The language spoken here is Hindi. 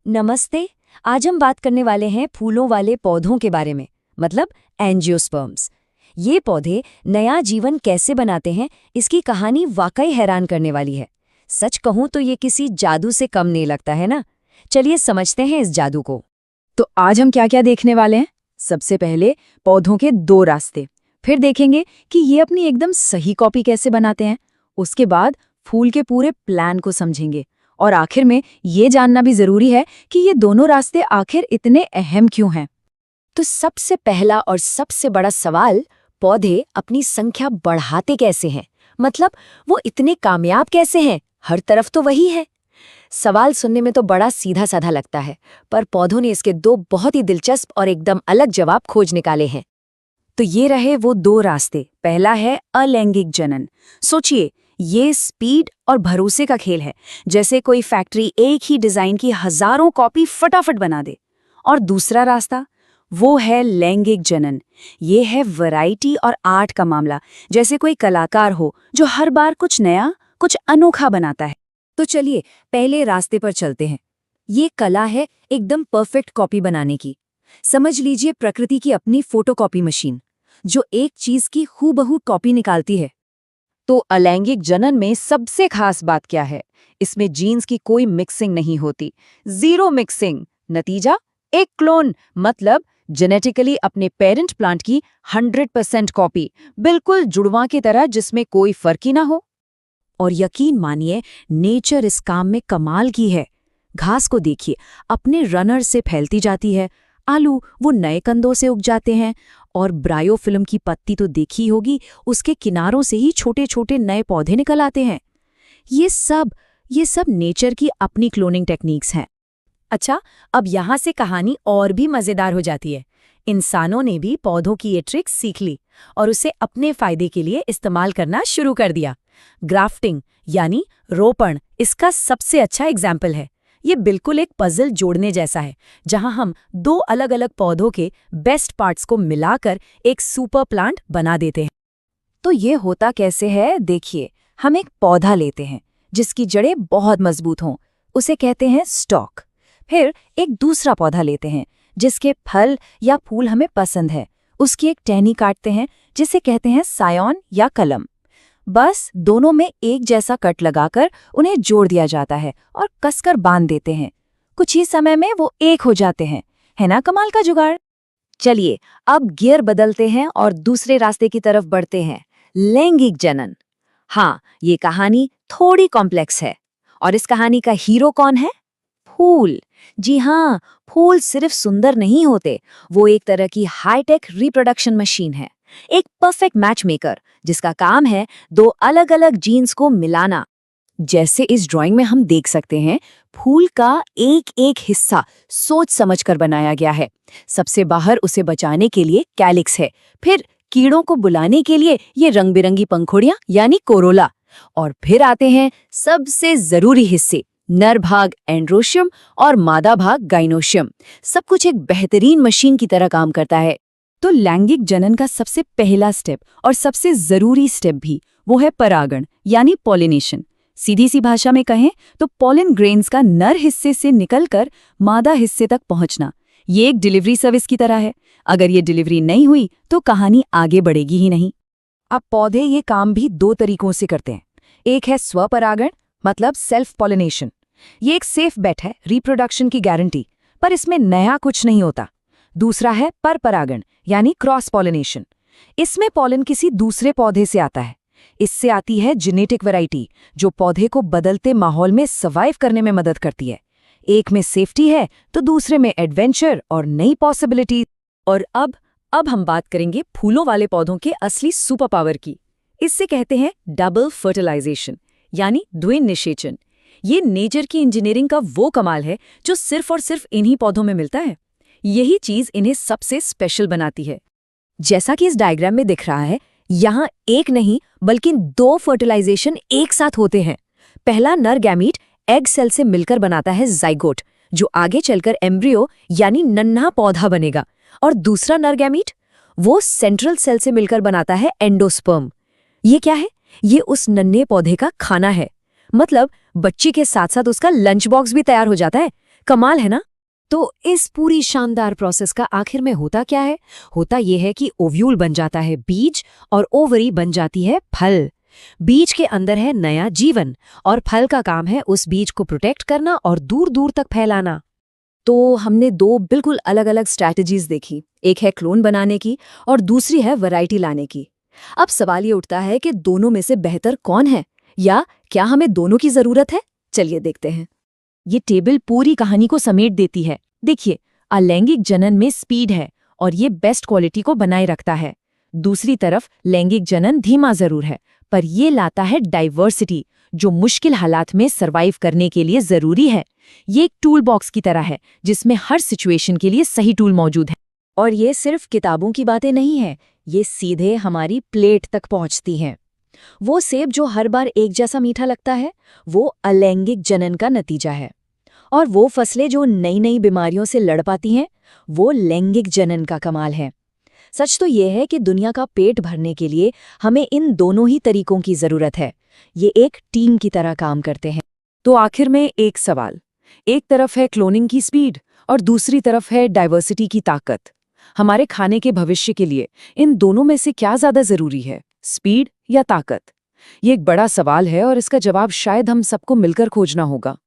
नमस्ते। आज हम बात करने वाले हैं फूलों वाले पौधों के बारे में, मतलब एंजियोस्पर्म्स। ये पौधे नया जीवन कैसे बनाते हैं, इसकी कहानी वाकई हैरान करने वाली है। सच कहूं तो ये किसी जादू से कम नहीं लगता है ना। चलिए समझते हैं इस जादू को। तो आज हम क्या क्या देखने वाले हैं। सबसे पहले पौधों के दो रास्ते, फिर देखेंगे कि ये अपनी एकदम सही कॉपी कैसे बनाते हैं। उसके बाद फूल के पूरे प्लान को समझेंगे और आखिर में ये जानना भी जरूरी है कि ये दोनों रास्ते आखिर इतने अहम क्यों हैं। तो सबसे पहला और सबसे बड़ा सवाल, पौधे अपनी संख्या बढ़ाते कैसे हैं? मतलब वो इतने कामयाब कैसे हैं? हर तरफ तो वही है। सवाल सुनने में तो बड़ा सीधा साधा लगता है, पर पौधों ने इसके दो बहुत ही दिलचस्प और एकदम अलग जवाब खोज निकाले हैं। तो ये रहे वो दो रास्ते। पहला है अलैंगिक जनन। सोचिए, ये स्पीड और भरोसे का खेल है, जैसे कोई फैक्ट्री एक ही डिजाइन की हजारों कॉपी फटाफट बना दे। और दूसरा रास्ता, वो है लैंगिक जनन। ये है वैरायटी और आर्ट का मामला, जैसे कोई कलाकार हो जो हर बार कुछ नया, कुछ अनोखा बनाता है। तो चलिए पहले रास्ते पर चलते हैं। ये कला है एकदम परफेक्ट कॉपी बनाने की। समझ लीजिए प्रकृति की अपनी फोटोकॉपी मशीन, जो एक चीज की हूबहू कॉपी निकालती है। तो अलैंगिक जनन में सबसे खास बात क्या है? इसमें जीन्स की कोई मिक्सिंग नहीं होती, जीरो मिक्सिंग। नतीजा एक क्लोन, मतलब जेनेटिकली अपने पेरेंट प्लांट की 100% कॉपी, बिल्कुल जुड़वा की तरह, जिसमें कोई फर्क ही ना हो। और यकीन मानिए, नेचर इस काम में कमाल की है। घास को देखिए, अपने रनर से फैलती जाती है। आलू वो नए कंदों से उग जाते हैं। और ब्रायोफिल्म की पत्ती तो देखी होगी, उसके किनारों से ही छोटे छोटे नए पौधे निकल आते हैं। ये सब नेचर की अपनी क्लोनिंग टेक्निक्स हैं। अच्छा, अब यहाँ से कहानी और भी मज़ेदार हो जाती है। इंसानों ने भी पौधों की ये ट्रिक्स सीख ली और उसे अपने फायदे के लिए इस्तेमाल करना शुरू कर दिया। ग्राफ्टिंग यानी रोपण इसका सबसे अच्छा एग्जाम्पल है। ये बिल्कुल एक पजल जोड़ने जैसा है, जहां हम दो अलग अलग पौधों के बेस्ट पार्ट्स को मिलाकर एक सुपर प्लांट बना देते हैं। तो ये होता कैसे है, देखिए। हम एक पौधा लेते हैं जिसकी जड़ें बहुत मजबूत हों, उसे कहते हैं स्टॉक। फिर एक दूसरा पौधा लेते हैं जिसके फल या फूल हमें पसंद है, उसकी एक टहनी काटते हैं जिसे कहते हैं सायॉन या कलम। बस दोनों में एक जैसा कट लगाकर उन्हें जोड़ दिया जाता है और कसकर बांध देते हैं। कुछ ही समय में वो एक हो जाते हैं। है ना कमाल का जुगाड़? चलिए अब गियर बदलते हैं और दूसरे रास्ते की तरफ बढ़ते हैं, लैंगिक जनन। हाँ, ये कहानी थोड़ी कॉम्प्लेक्स है। और इस कहानी का हीरो कौन है? फूल। जी हाँ, फूल सिर्फ सुंदर नहीं होते, वो एक तरह की हाईटेक रिप्रोडक्शन मशीन है। एक परफेक्ट मैच मेकर, जिसका काम है दो अलग अलग जीन्स को मिलाना। जैसे इस ड्राइंग में हम देख सकते हैं, फूल का एक एक हिस्सा सोच समझकर बनाया गया है। सबसे बाहर उसे बचाने के लिए कैलिक्स है, फिर कीड़ों को बुलाने के लिए ये रंग बिरंगी पंखुड़ियां यानी कोरोला, और फिर आते हैं सबसे जरूरी हिस्से, नर भाग एंड्रोशियम और मादा भाग गाइनोशियम। सब कुछ एक बेहतरीन मशीन की तरह काम करता है। तो लैंगिक जनन का सबसे पहला स्टेप और सबसे जरूरी स्टेप भी वो है परागण यानी पॉलिनेशन। सीधी सी भाषा में कहें तो पॉलिन ग्रेन्स का नर हिस्से से निकलकर मादा हिस्से तक पहुंचना। ये एक डिलीवरी सर्विस की तरह है। अगर ये डिलीवरी नहीं हुई तो कहानी आगे बढ़ेगी ही नहीं। अब पौधे ये काम भी दो तरीकों से करते हैं। एक है स्वपरागण, मतलब सेल्फ पॉलिनेशन। ये एक सेफ बेट है, रिप्रोडक्शन की गारंटी, पर इसमें नया कुछ नहीं होता। दूसरा है परपरागण यानी क्रॉस पॉलिनेशन। इसमें पॉलन किसी दूसरे पौधे से आता है। इससे आती है जेनेटिक वैरायटी, जो पौधे को बदलते माहौल में सर्वाइव करने में मदद करती है। एक में सेफ्टी है तो दूसरे में एडवेंचर और नई पॉसिबिलिटी। और अब हम बात करेंगे फूलों वाले पौधों के असली सुपर पावर की। इससे कहते हैं डबल फर्टिलाइजेशन यानी द्विनिषेचन। ये नेचर की इंजीनियरिंग का वो कमाल है जो सिर्फ और सिर्फ इन्हीं पौधों में मिलता है। यही चीज इन्हें सबसे स्पेशल बनाती है। जैसा कि इस डायग्राम में दिख रहा है, यहाँ एक नहीं बल्कि दो फर्टिलाइजेशन एक साथ होते हैं। पहला नर गैमीट एग सेल से मिलकर बनाता है जाइगोट, जो आगे चलकर एम्ब्रियो यानी नन्हा पौधा बनेगा। और दूसरा नर गैमीट वो सेंट्रल सेल से मिलकर बनाता है एंडोस्पर्म। ये क्या है? ये उस नन्हे पौधे का खाना है। मतलब बच्ची के साथ साथ उसका लंच बॉक्स भी तैयार हो जाता है। कमाल है ना। तो इस पूरी शानदार प्रोसेस का आखिर में होता क्या है? होता यह है कि ओव्यूल बन जाता है बीज और ओवरी बन जाती है फल। बीज के अंदर है नया जीवन और फल का काम है उस बीज को प्रोटेक्ट करना और दूर दूर तक फैलाना। तो हमने दो बिल्कुल अलग अलग स्ट्रैटेजीज देखी, एक है क्लोन बनाने की और दूसरी है वैरायटी लाने की। अब सवाल ये उठता है कि दोनों में से बेहतर कौन है, या क्या हमें दोनों की जरूरत है? चलिए देखते हैं। ये टेबल पूरी कहानी को समेट देती है। देखिए, अलैंगिक जनन में स्पीड है और ये बेस्ट क्वालिटी को बनाए रखता है। दूसरी तरफ लैंगिक जनन धीमा जरूर है, पर ये लाता है डाइवर्सिटी, जो मुश्किल हालात में सरवाइव करने के लिए जरूरी है। ये एक टूल बॉक्स की तरह है जिसमें हर सिचुएशन के लिए सही टूल मौजूद है। और ये सिर्फ किताबों की बातें नहीं है, ये सीधे हमारी प्लेट तक पहुंचती हैं। वो सेब जो हर बार एक जैसा मीठा लगता है, वो अलैंगिक जनन का नतीजा है। और वो फसलें जो नई नई बीमारियों से लड़ पाती हैं, वो लैंगिक जनन का कमाल है। सच तो ये है कि दुनिया का पेट भरने के लिए हमें इन दोनों ही तरीकों की जरूरत है। ये एक टीम की तरह काम करते हैं। तो आखिर में एक सवाल, एक तरफ है क्लोनिंग की स्पीड और दूसरी तरफ है डाइवर्सिटी की ताकत। हमारे खाने के भविष्य के लिए इन दोनों में से क्या ज्यादा जरूरी है, स्पीड या ताकत? ये एक बड़ा सवाल है और इसका जवाब शायद हम सबको मिलकर खोजना होगा।